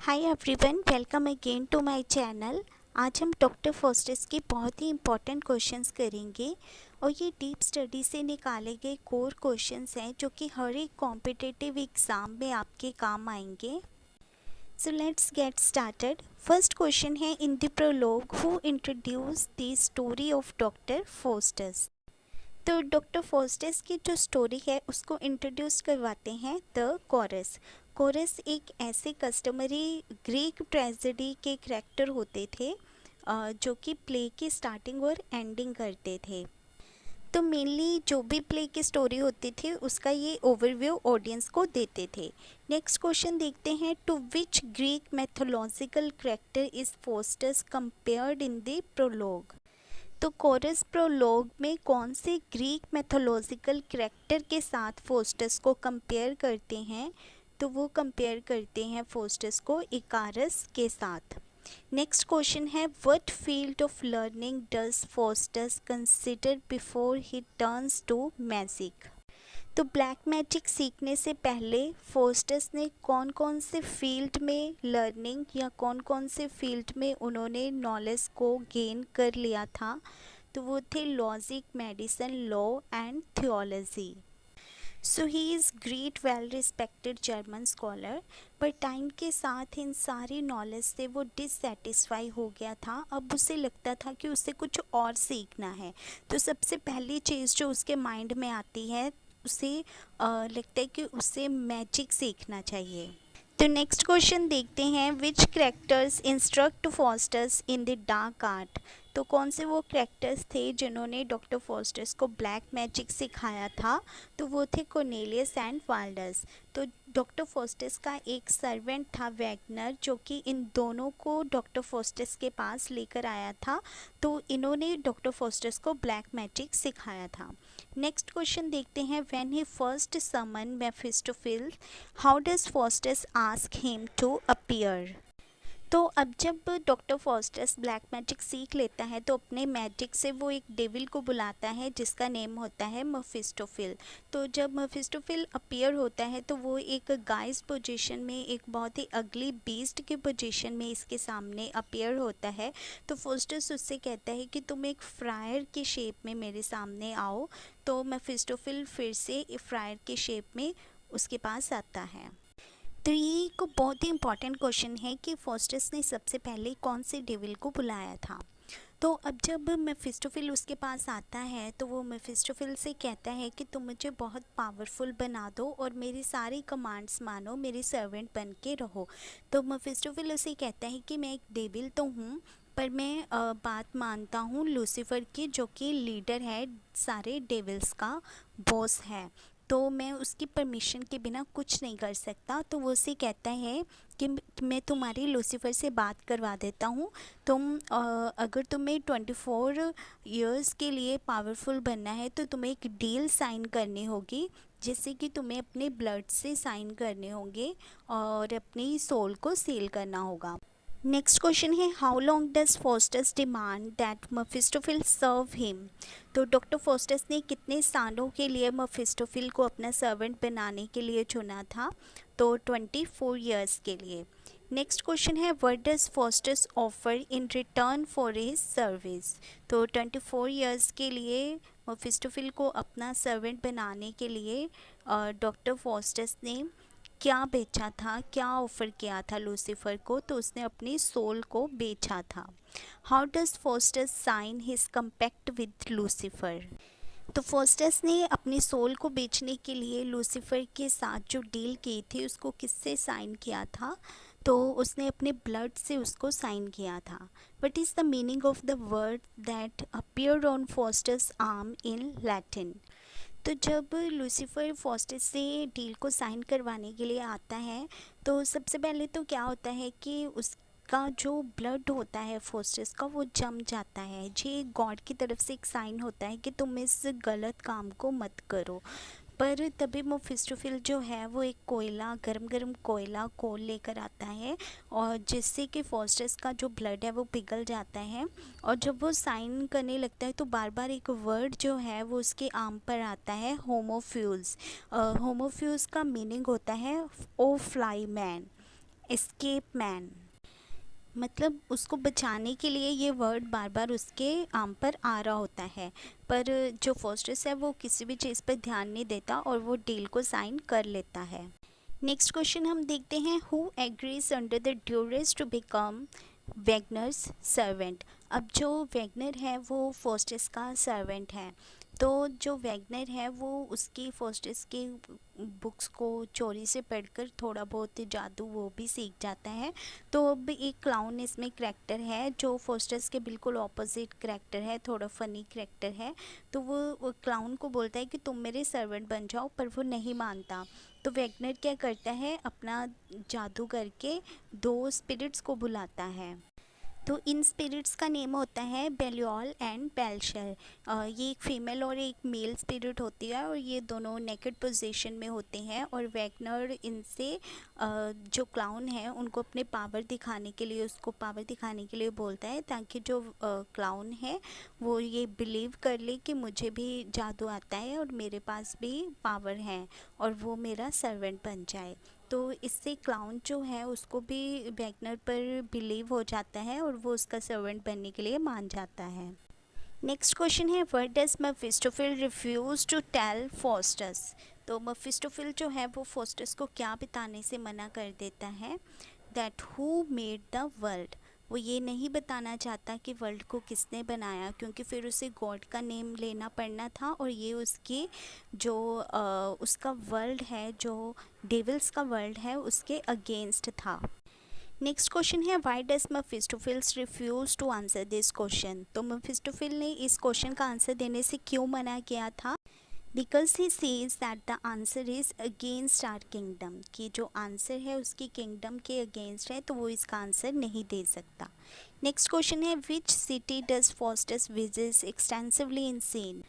Hi everyone, welcome again to my channel. आज हम doctor fosters के बहुत ही इम्पोर्टेंट क्वेश्चंस करेंगे और ये डीप स्टडी से निकाले गए कोर क्वेश्चंस हैं जो कि हर एक कॉम्पिटिटिव एग्ज़ाम में आपके काम आएंगे। So let's get started. First question है, in the prologue who introduce the story of Doctor Faustus. तो डॉक्टर फोस्टर्स की जो स्टोरी है उसको इंट्रोड्यूस करवाते हैं द कोरस। कोरस एक ऐसे कस्टमरी ग्रीक ट्रेजेडी के करैक्टर होते थे जो कि प्ले की स्टार्टिंग और एंडिंग करते थे। तो मेनली जो भी प्ले की स्टोरी होती थी उसका ये ओवरव्यू ऑडियंस को देते थे। नेक्स्ट क्वेश्चन देखते हैं, to which Greek mythological character is Faustus compared in the prologue. तो कोरस प्रोलॉग में कौन से ग्रीक मैथोलॉजिकल करैक्टर के साथ फोस्टस को कंपेयर करते हैं? तो वो कंपेयर करते हैं फोस्टस को इकारस के साथ। नेक्स्ट क्वेश्चन है, what field of learning does Faustus consider before he turns to magic. तो ब्लैक मैजिक सीखने से पहले फोस्टस ने कौन कौन से फील्ड में लर्निंग या कौन कौन से फील्ड में उन्होंने नॉलेज को गेन कर लिया था? तो वो थे logic, medicine, law and theology. So he is great well respected German scholar, पर टाइम के साथ इन सारी नॉलेज से वो डिससेटिस्फाई हो गया था। अब उसे लगता था कि उसे कुछ और सीखना है। तो सबसे पहली चीज़ जो उसके माइंड में आती है, उसे लगता है कि उसे मैजिक सीखना चाहिए। तो नेक्स्ट क्वेश्चन देखते हैं, which characters instruct Faustus in the dark art. तो कौन से वो करेक्टर्स थे जिन्होंने डॉक्टर फोस्टर्स को ब्लैक मैजिक सिखाया था? तो वो थे कोर्नेलियस एंड वाल्डर्स। तो डॉक्टर फोस्टर्स का एक सर्वेंट था वैगनर, जो कि इन दोनों को डॉक्टर फोस्टर्स के पास लेकर आया था। तो इन्होंने डॉक्टर फोस्टर्स को ब्लैक मैजिक सिखाया था। नेक्स्ट क्वेश्चन देखते हैं, when he first summon Mephistopheles, how does Faustus ask him to appear. तो अब जब डॉक्टर फोस्टर्स ब्लैक मैजिक सीख लेता है तो अपने मैजिक से वो एक डेविल को बुलाता है जिसका नेम होता है मेफिस्टोफेल। तो जब मेफिस्टोफेल अपीयर होता है तो वो एक गाइस पोजीशन में, एक बहुत ही अगली बीस्ट की पोजीशन में इसके सामने अपीयर होता है। तो फोस्टर्स उससे कहता है कि तुम एक फ्रायर की शेप में मेरे सामने आओ। तो मेफिस्टोफेल फिर से फ्रायर की शेप में उसके पास आता है। तो ये एक बहुत ही इम्पॉर्टेंट क्वेश्चन है कि फोस्टर्स ने सबसे पहले कौन से डेविल को बुलाया था। तो अब जब मेफिस्टोफेल उसके पास आता है तो वो मेफिस्टोफेल से कहता है कि तुम मुझे बहुत पावरफुल बना दो और मेरी सारी कमांड्स मानो, मेरी सर्वेंट बन के रहो। तो मेफिस्टोफेल उसे कहता है कि मैं एक डेविल तो हूँ, पर मैं बात मानता हूँ लूसीफर की, जो कि लीडर है, सारे डेविल्स का बॉस है। तो मैं उसकी परमिशन के बिना कुछ नहीं कर सकता। तो वो उसे कहता है कि मैं तुम्हारी लूसीफर से बात करवा देता हूँ। तुम अगर तुम्हें 24 इयर्स के लिए पावरफुल बनना है तो तुम्हें एक डील साइन करनी होगी, जिससे कि तुम्हें अपने ब्लड से साइन करने होंगे और अपनी सोल को सील करना होगा। नेक्स्ट क्वेश्चन है, how long does Faustus demand that Mephistopheles serve him. तो डॉक्टर फोस्टर्स ने कितने सालों के लिए मेफिस्टोफेल को अपना सर्वेंट बनाने के लिए चुना था? तो 24 ईयर्स के लिए। नेक्स्ट क्वेश्चन है, what does fosters offer in return for his service. तो 24 ईयर्स के लिए मेफिस्टोफेल को अपना सर्वेंट बनाने के लिए डॉक्टर फोस्टर्स ने क्या बेचा था, क्या ऑफ़र किया था लूसीफर को? तो उसने अपनी सोल को बेचा था। How does Faustus sign his compact with Lucifer. तो फोस्टर्स ने अपनी सोल को बेचने के लिए लूसीफर के साथ जो डील की थी उसको किससे साइन किया था? तो उसने अपने ब्लड से उसको साइन किया था। What is the meaning of the word that appeared on fosters arm in Latin. तो जब लूसीफर फोस्टर से डील को साइन करवाने के लिए आता है तो सबसे पहले तो क्या होता है कि उसका जो ब्लड होता है फोस्टर्स का वो जम जाता है। ये गॉड की तरफ से एक साइन होता है कि तुम इस गलत काम को मत करो। पर तभी मेफिस्टोफेल जो है वो एक कोयला, गरम गरम कोयला कोल लेकर आता है और जिससे कि फोस्टर्स का जो ब्लड है वो पिघल जाता है। और जब वो साइन करने लगता है तो बार बार एक वर्ड जो है वो उसके आर्म पर आता है, होमोफ्यूज। होमोफ्यूज का मीनिंग होता है ओ फ्लाई मैन। एस्केप मैन, मतलब उसको बचाने के लिए ये वर्ड बार बार उसके आम पर आ रहा होता है, पर जो फोस्टस है वो किसी भी चीज़ पर ध्यान नहीं देता और वो डील को साइन कर लेता है। नेक्स्ट क्वेश्चन हम देखते हैं, who agrees under the duress to become Wagner's servant. अब जो वैगनर है वो फोस्टस का सर्वेंट है, तो जो वैगनर है वो उसकी फोस्टस के बुक्स को चोरी से पढ़कर थोड़ा बहुत जादू वो भी सीख जाता है। तो अब एक क्लाउन इसमें करैक्टर है जो फोस्टस के बिल्कुल ऑपोजिट करैक्टर है, थोड़ा फनी करैक्टर है। तो वो क्लाउन को बोलता है कि तुम मेरे सर्वेंट बन जाओ, पर वो नहीं मानता। तो वैगनर क्या करता है, अपना जादू करके दो स्पिरिट्स को बुलाता है। तो इन स्पिरिट्स का नेम होता है बेलियोल एंड बेलशर। ये एक फीमेल और एक मेल स्पिरिट होती है और ये दोनों नेकेड पोजीशन में होते हैं। और वैगनर इनसे जो क्लाउन है उनको अपने पावर दिखाने के लिए, उसको पावर दिखाने के लिए बोलता है, ताकि जो क्लाउन है वो ये बिलीव कर ले कि मुझे भी जादू आता है और मेरे पास भी पावर है और वो मेरा सर्वेंट बन जाए। तो इससे क्लाउन जो है उसको भी वैगनर पर बिलीव हो जाता है और वो उसका सर्वेंट बनने के लिए मान जाता है। नेक्स्ट क्वेश्चन है, what does Mephistopheles refuse to tell Faustus. तो मेफिस्टोफेल जो है वो फोस्टस को क्या बताने से मना कर देता है, that who made the world. वो ये नहीं बताना चाहता कि वर्ल्ड को किसने बनाया, क्योंकि फिर उसे गॉड का नेम लेना पड़ना था और ये उसकी जो उसका वर्ल्ड है, जो डेविल्स का वर्ल्ड है, उसके अगेंस्ट था। नेक्स्ट क्वेश्चन है, why does Mephistopheles refuse to answer this question. तो मेफिस्टोफेल ने इस क्वेश्चन का आंसर देने से क्यों मना किया था, because he says that the answer is against our kingdom, कि जो आंसर है उसकी किंगडम के अगेंस्ट है, तो वो इसका आंसर नहीं दे सकता। नेक्स्ट क्वेश्चन है, which city does Faustus visits extensively in scene.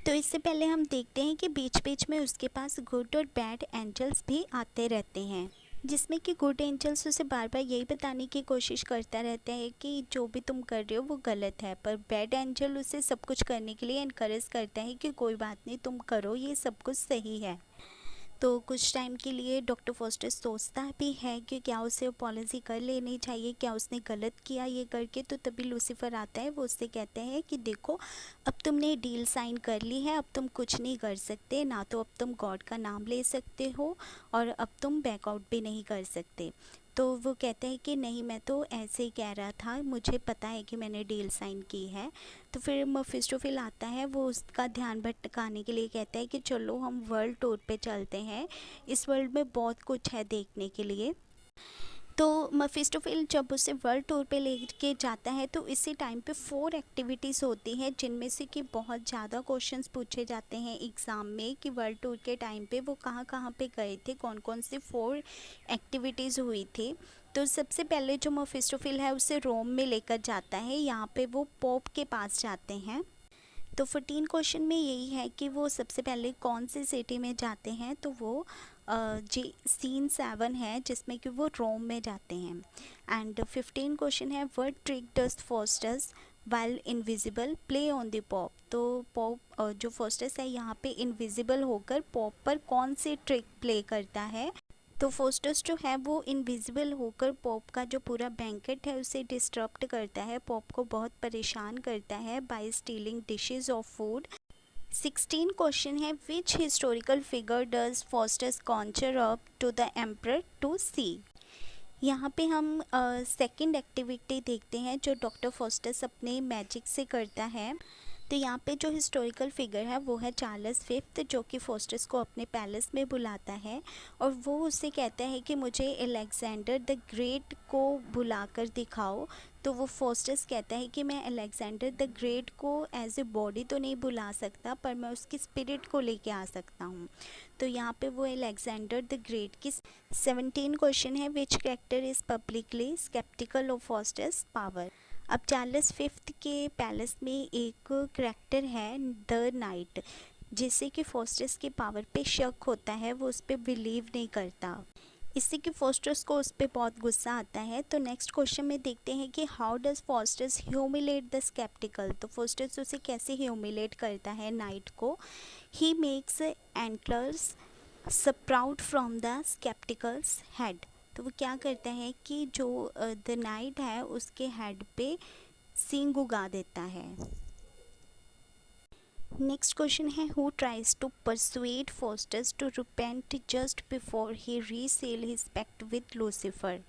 तो इससे पहले हम देखते हैं कि बीच बीच में उसके पास गुड और बैड एंजल्स भी आते रहते हैं, जिसमें कि गुड एंजल्स उसे बार बार यही बताने की कोशिश करता रहता है कि जो भी तुम कर रहे हो वो गलत है, पर बैड एंजल उसे सब कुछ करने के लिए इनकरेज करता है कि कोई बात नहीं, तुम करो, ये सब कुछ सही है। तो कुछ टाइम के लिए डॉक्टर फोस्टस सोचता भी है कि क्या उसे अपॉलॉजी कर लेनी चाहिए, क्या उसने गलत किया ये करके। तो तभी लूसीफर आता है, वो उससे कहते हैं कि देखो, अब तुमने डील साइन कर ली है, अब तुम कुछ नहीं कर सकते, ना तो अब तुम गॉड का नाम ले सकते हो और अब तुम बैकआउट भी नहीं कर सकते। तो वो कहते हैं कि नहीं, मैं तो ऐसे ही कह रहा था, मुझे पता है कि मैंने डील साइन की है। तो फिर मेफिस्टोफेल आता है, वो उसका ध्यान भटकाने के लिए कहता है कि चलो हम वर्ल्ड टूर पे चलते हैं, इस वर्ल्ड में बहुत कुछ है देखने के लिए। तो मेफिस्टोफेल जब उसे वर्ल्ड टूर पे लेके जाता है तो इसी टाइम पे 4 एक्टिविटीज़ होती हैं, जिनमें से कि बहुत ज़्यादा क्वेश्चंस पूछे जाते हैं एग्ज़ाम में कि वर्ल्ड टूर के टाइम पे वो कहाँ कहाँ पे गए थे, कौन कौन सी 4 एक्टिविटीज़ हुई थी। तो सबसे पहले जो मेफिस्टोफेल है उसे रोम में लेकर जाता है, यहाँ पे वो पोप के पास जाते हैं। तो 14 क्वेश्चन में यही है कि वो सबसे पहले कौन सी सिटी में जाते हैं, तो वो जी सीन 7 है जिसमें कि वो रोम में जाते हैं। एंड 15 क्वेश्चन है, what trick does Faustus while invisible play on the pop. तो पॉप जो फोस्टस है यहाँ पे इनविजिबल होकर पॉप पर कौन सी ट्रिक प्ले करता है। तो फोस्टस जो है वो इनविजिबल होकर पॉप का जो पूरा बैंकेट है उसे डिस्टर्ब करता है, पॉप को बहुत परेशान करता है by stealing dishes of food. 16 question है, which historical figure does Faustus conjure up to the emperor to see. यहाँ पे हम सेकंड एक्टिविटी देखते हैं जो डॉक्टर फोस्टस अपने मैजिक से करता है। तो यहाँ पे जो हिस्टोरिकल फिगर है वो है चार्ल्स फिफ्थ, जो कि फोस्टस को अपने पैलेस में बुलाता है और वो उससे कहता है कि मुझे अलेक्जेंडर द ग्रेट को बुलाकर दिखाओ। तो वो फोस्टस कहता है कि मैं अलेक्जेंडर द ग्रेट को एज ए बॉडी तो नहीं बुला सकता, पर मैं उसकी स्पिरिट को लेके आ सकता हूँ। तो यहाँ पे वो अलेक्जेंडर द ग्रेट की 17 क्वेश्चन है, which character is publicly sceptical of Faustus power. अब चार्ल्स फिफ्थ के पैलेस में एक करैक्टर है द नाइट, जिससे कि फोस्टस के पावर पे शक होता है, वो उस पर बिलीव नहीं करता, इससे कि फोस्टस को उस पर बहुत गुस्सा आता है। तो नेक्स्ट क्वेश्चन में देखते हैं कि how does Faustus humiliate the sceptical. तो फोस्टस उसे कैसे ह्यूमिलेट करता है नाइट को। He makes antlers sprout from the sceptical's head. तो वो क्या करता है कि जो द नाइट है उसके हेड पे सींग उगा देता है। नेक्स्ट क्वेश्चन है, who tries to persuade Faustus to repent just before he reseal his pact with Lucifer.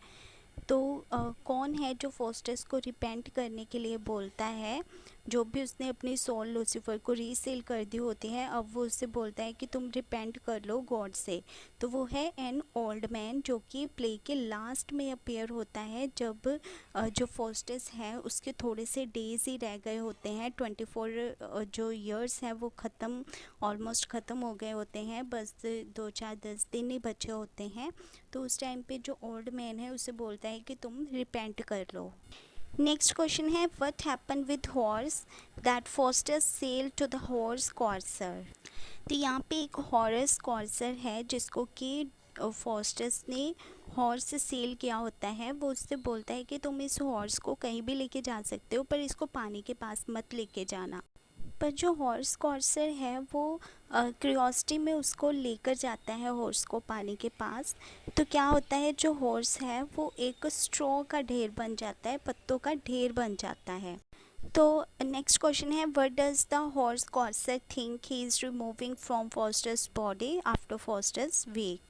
तो कौन है जो फोस्टस को रिपेंट करने के लिए बोलता है, जो भी उसने अपनी सोल लूसीफर को रीसेल कर दी होती है, अब वो उससे बोलता है कि तुम रिपेंट कर लो गॉड से। तो वो है एन ओल्ड मैन, जो कि प्ले के लास्ट में अपीयर होता है, जब जो फोस्टस है उसके थोड़े से डेज ही रह गए होते हैं। 24 जो ईयर्स हैं वो ख़त्म, ऑलमोस्ट ख़त्म हो गए होते हैं, बस 2-4-10 दिन ही बचे होते हैं। तो उस टाइम पे जो ओल्ड मैन है उसे बोलता है कि तुम रिपेंट कर लो। नेक्स्ट क्वेश्चन है, what happen with horse that Faustus sell to the horse courser. तो यहाँ पे एक हॉर्स कॉर्सर है जिसको कि फोस्टस ने हॉर्स से सेल किया होता है। वो उससे बोलता है कि तुम इस हॉर्स को कहीं भी लेके जा सकते हो, पर इसको पानी के पास मत लेके जाना। पर जो हॉर्स कॉर्सर है वो क्यूरियोसिटी में उसको लेकर जाता है हॉर्स को पानी के पास। तो क्या होता है, जो हॉर्स है वो एक स्ट्रॉ का ढेर बन जाता है, पत्तों का ढेर बन जाता है। तो नेक्स्ट क्वेश्चन है, what does the horse courser think he is removing from Faustus's body after Faustus's week.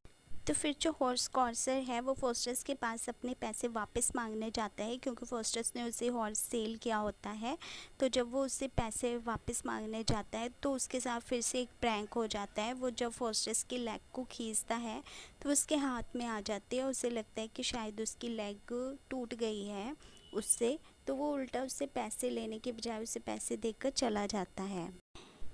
तो फिर जो हॉर्स कॉर्सर है वो फोस्टर्स के पास अपने पैसे वापस मांगने जाता है, क्योंकि फोस्टर्स ने उसे हॉर्स सेल किया होता है। तो जब वो उससे पैसे वापस मांगने जाता है तो उसके साथ फिर से एक प्रैंक हो जाता है। वो जब फोस्टर्स की लेग को खींचता है तो उसके हाथ में आ जाती है, उसे लगता है कि शायद उसकी लेग टूट गई है उससे। तो वो उल्टा उससे पैसे लेने के बजाय उसे पैसे देकर चला जाता है।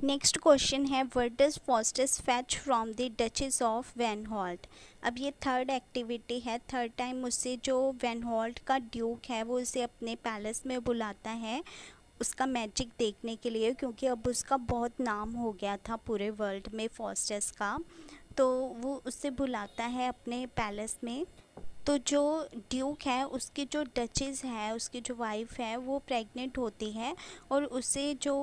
नेक्स्ट क्वेश्चन है, what does Faustus fetch from the duchess of Vanholt. अब ये थर्ड एक्टिविटी है, थर्ड टाइम उससे जो वैन हॉल्ट का ड्यूक है वो उसे अपने पैलेस में बुलाता है उसका मैजिक देखने के लिए, क्योंकि अब उसका बहुत नाम हो गया था पूरे वर्ल्ड में फोस्टस का। तो वो उससे बुलाता है अपने पैलेस में। तो जो ड्यूक है उसकी जो डचेस है, उसकी जो वाइफ है वो प्रेग्नेंट होती है और उसे जो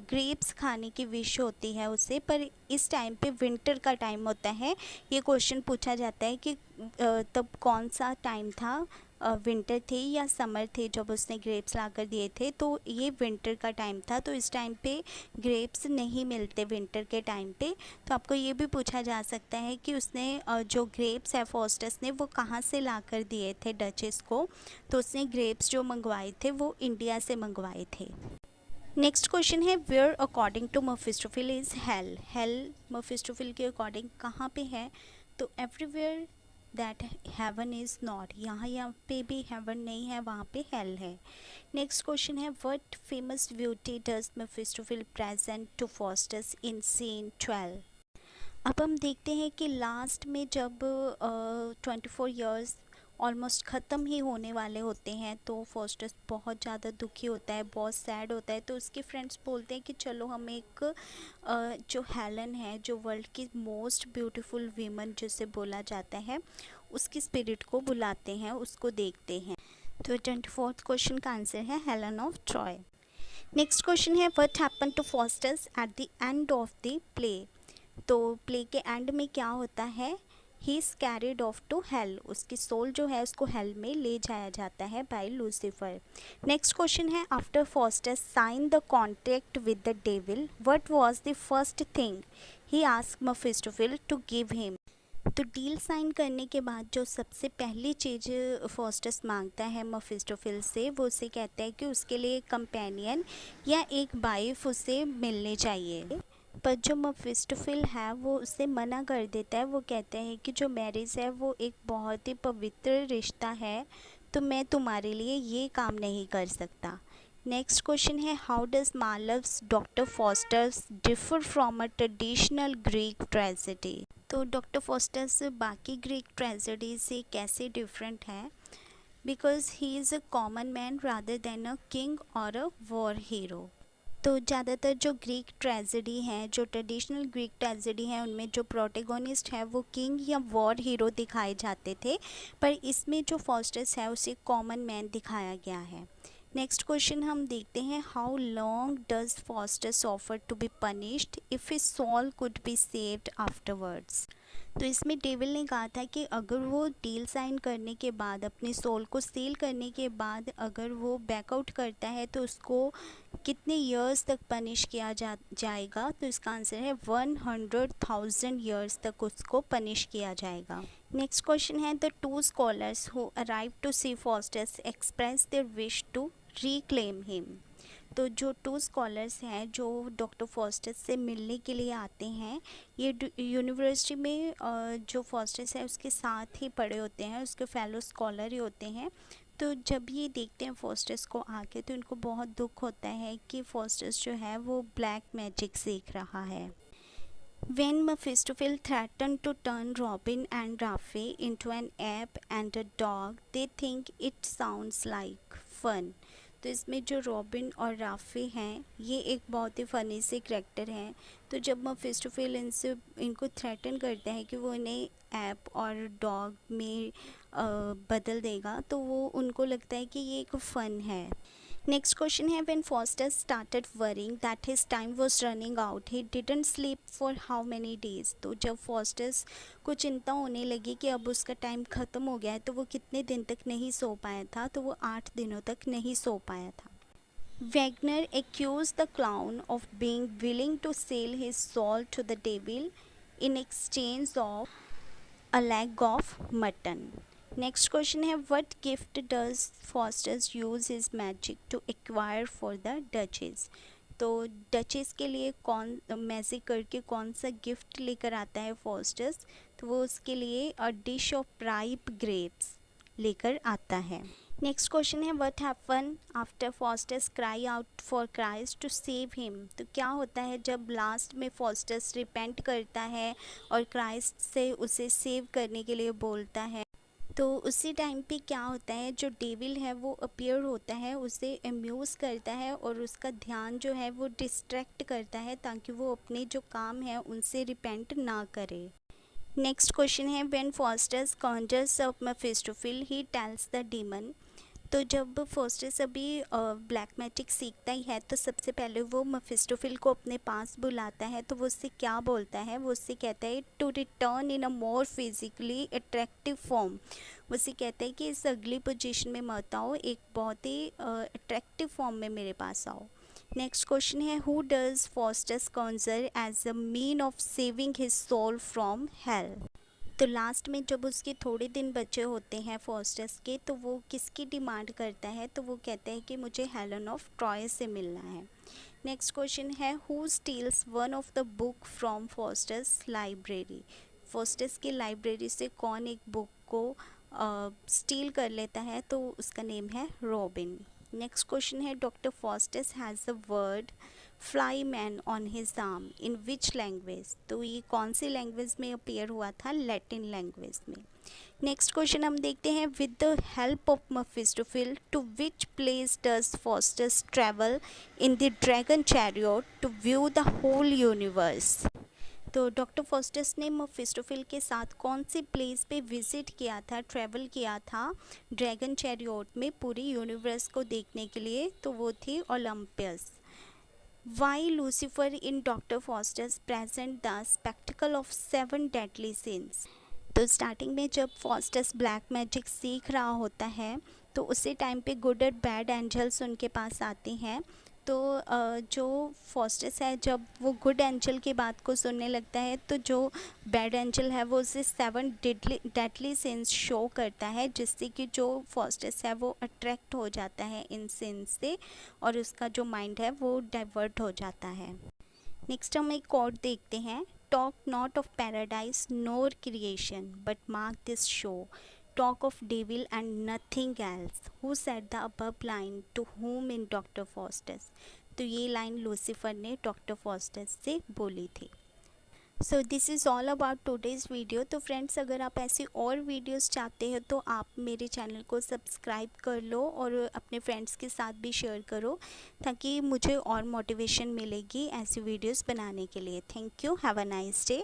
ग्रेप्स खाने की विश होती है उसे। पर इस टाइम पे विंटर का टाइम होता है। ये क्वेश्चन पूछा जाता है कि तब कौन सा टाइम था, विंटर थे या समर थे जब उसने ग्रेप्स ला कर दिए थे। तो ये विंटर का टाइम था, तो इस टाइम पे ग्रेप्स नहीं मिलते विंटर के टाइम पे। तो आपको ये भी पूछा जा सकता है कि उसने जो ग्रेप्स है फोस्टस ने वो कहाँ से ला कर दिए थे डचेस को। तो उसने ग्रेप्स जो मंगवाए थे वो इंडिया से मंगवाए थे। नेक्स्ट क्वेश्चन है, where according to Mephistopheles is hell. Hell Mephistopheles के अकॉर्डिंग कहाँ पे है, तो everywhere that heaven is not. यहाँ पे भी हेवन नहीं है, वहाँ पे हेल है। नेक्स्ट क्वेश्चन है, what famous beauty does Mephistopheles present to Faustus in scene 12। अब हम देखते हैं कि लास्ट में जब 24 ईयर्स ऑलमोस्ट ख़त्म ही होने वाले होते हैं तो फोस्टस बहुत ज़्यादा दुखी होता है, बहुत सैड होता है। तो उसके फ्रेंड्स बोलते हैं कि चलो हम एक जो हेलन है, जो वर्ल्ड की मोस्ट ब्यूटीफुल वीमन जिसे बोला जाता है, उसकी स्पिरिट को बुलाते हैं, उसको देखते हैं। तो 24th क्वेश्चन का आंसर है Helen of Troy. Next question है, what happen to Faustus at the end of the play. तो प्ले के एंड में क्या होता है, he is carried off to hell, उसकी सोल जो है उसको हेल में ले जाया जाता है बाय लूसीफर। नेक्स्ट क्वेश्चन है, after Faustus sign the contract with the devil, what was the first thing he asked Mephistopheles to give him. तो डील साइन करने के बाद जो सबसे पहली चीज़ फोस्टस मांगता है मेफिस्टोफिल से, वो उसे कहता है कि उसके लिए एक कंपेनियन या एक वाइफ उसे मिलनी चाहिए। पर जो मेफिस्टोफिल है वो उससे मना कर देता है। वो कहते हैं कि जो मैरिज है वो एक बहुत ही पवित्र रिश्ता है, तो मैं तुम्हारे लिए ये काम नहीं कर सकता। नेक्स्ट क्वेश्चन है, how does Marlowe's Doctor Faustus differ from a traditional Greek tragedy. तो डॉक्टर फोस्टर्स बाकी ग्रीक ट्रेजेडी से कैसे डिफरेंट है, because he is a common man rather than a king और अ वॉर हीरो। तो ज़्यादातर जो ग्रीक ट्रेजेडी हैं, जो ट्रेडिशनल ग्रीक ट्रेजेडी हैं, उनमें जो प्रोटेगोनिस्ट है वो किंग या वॉर हीरो दिखाए जाते थे, पर इसमें जो फोस्टस है उसे कॉमन मैन दिखाया गया है। नेक्स्ट क्वेश्चन हम देखते हैं, how long does Faustus offer to be punished if his soul could be saved afterwards. तो इसमें डेविल ने कहा था कि अगर वो डील साइन करने के बाद, अपने सोल को सील करने के बाद अगर वो बैकआउट करता है तो उसको कितने ईयर्स तक पनिश किया जाएगा। तो इसका आंसर है 100,000 ईयर्स तक उसको पनिश किया जाएगा। नेक्स्ट क्वेश्चन है, the two scholars who arrive to see Faustus express their wish to reclaim him. तो जो टू स्कॉलर्स हैं जो डॉक्टर फॉस्टस से मिलने के लिए आते हैं, ये यूनिवर्सिटी में जो फॉस्टस है उसके साथ ही पढ़े होते हैं, उसके फेलो स्कॉलर ही होते हैं। तो जब ये देखते हैं फॉस्टस को आके तो इनको बहुत दुख होता है कि फॉस्टस जो है वो ब्लैक मैजिक सीख रहा है। When Mephistophel threatened to turn Robin and Rafe into an ape and a dog, they think it sounds like fun. तो इसमें जो रॉबिन और राफे हैं ये एक बहुत ही फ़नी से करैक्टर हैं। तो जब मेफिस्टोफेल इनको थ्रेटन करता है कि वो इन्हें ऐप और डॉग में बदल देगा, तो वो उनको लगता है कि ये एक फ़न है। नेक्स्ट क्वेश्चन है, when Faustus started worrying that his time was running out he didn't sleep for how many days. तो जब फॉस्टस को चिंता होने लगी कि अब उसका टाइम ख़त्म हो गया है तो वो कितने दिन तक नहीं सो पाया था, तो वो 8 दिनों तक नहीं सो पाया था। Wagner accuse the clown of being willing to sell his soul to the devil in exchange of a leg of mutton. Next question है, what gift does Faustus use his magic to acquire for the duchess. तो duchess के लिए कौन magic करके कौन सा gift लेकर आता है फॉस्टस, तो वो उसके लिए a dish of ripe grapes लेकर आता है। नेक्स्ट क्वेश्चन है, what happen after Faustus cry out for Christ to save him. तो क्या होता है जब लास्ट में फॉस्टस रिपेंट करता है और क्राइस्ट से उसे सेव करने के लिए बोलता है, तो उसी टाइम पे क्या होता है, जो डेविल है वो अपीयर होता है, उसे अम्यूज़ करता है और उसका ध्यान जो है वो डिस्ट्रैक्ट करता है ताकि वो अपने जो काम है उनसे रिपेंट ना करे। नेक्स्ट क्वेश्चन है, when Faustus conjures up Mephistopheles he tells the demon. तो जब फॉस्टस अभी ब्लैक मैजिक सीखता ही है तो सबसे पहले वो मेफिस्टोफेल को अपने पास बुलाता है। तो वो उससे क्या बोलता है, वो उससे कहता है to return in a more physically attractive form. वो उससे कहता है कि इस अगली पोजीशन में मत आओ, एक बहुत ही अट्रैक्टिव फॉर्म में मेरे पास आओ। नेक्स्ट क्वेश्चन है, who does Faustus conjure as a mean of saving his soul from hell. तो लास्ट में जब उसके थोड़े दिन बचे होते हैं फॉस्टस के, तो वो किसकी डिमांड करता है, तो वो कहता है कि मुझे हेलन ऑफ ट्रॉय से मिलना है। नेक्स्ट क्वेश्चन है, who steels one of the book from Faustus library. Faustus की लाइब्रेरी से कौन एक बुक को स्टील कर लेता है, तो उसका नेम है रॉबिन। नेक्स्ट क्वेश्चन है, Doctor Faustus has the word fly man on his arm in which language. तो ये कौन सी लैंग्वेज में अपीयर हुआ था, लैटिन लैंग्वेज में। नेक्स्ट क्वेश्चन हम देखते हैं, with the help of Mephistopheles to which place does Faustus travel in the dragon chariot to view the whole universe. तो डॉक्टर फॉस्टस ने मेफिस्टोफेल के साथ कौन सी प्लेस पे विज़िट किया था, ट्रैवल किया था ड्रैगन चैरियट में पूरी यूनिवर्स को देखने के लिए, तो वो थी Olympus. Why Lucifer in Doctor Faustus present the spectacle of 7 deadly sins. तो स्टार्टिंग में जब फॉस्टस ब्लैक मैजिक सीख रहा होता है तो उसी टाइम पे गुड और बैड एंजल्स उनके पास आते हैं। तो जो फॉस्टस है जब वो गुड एंजल की बात को सुनने लगता है तो जो बैड एंजल है वो उसे 7 डेडली सिंस शो करता है, जिससे कि जो फॉस्टस है वो अट्रैक्ट हो जाता है इन सिंस से और उसका जो माइंड है वो डाइवर्ट हो जाता है। नेक्स्ट हम एक कोट देखते हैं, talk not of paradise NOR creation but mark this show, talk of devil and nothing else, who said the above line to whom in doctor Faustus. तो ये लाइन लूसीफर ने डॉक्टर फॉस्टस से बोली थी। So this is all about today's video. तो friends, अगर आप ऐसी और वीडियोस चाहते हो तो आप मेरे चैनल को सब्सक्राइब कर लो और अपने फ्रेंड्स के साथ भी शेयर करो ताकि मुझे और मोटिवेशन मिलेगी ऐसी वीडियोस बनाने के लिए। Thank you, have a nice day.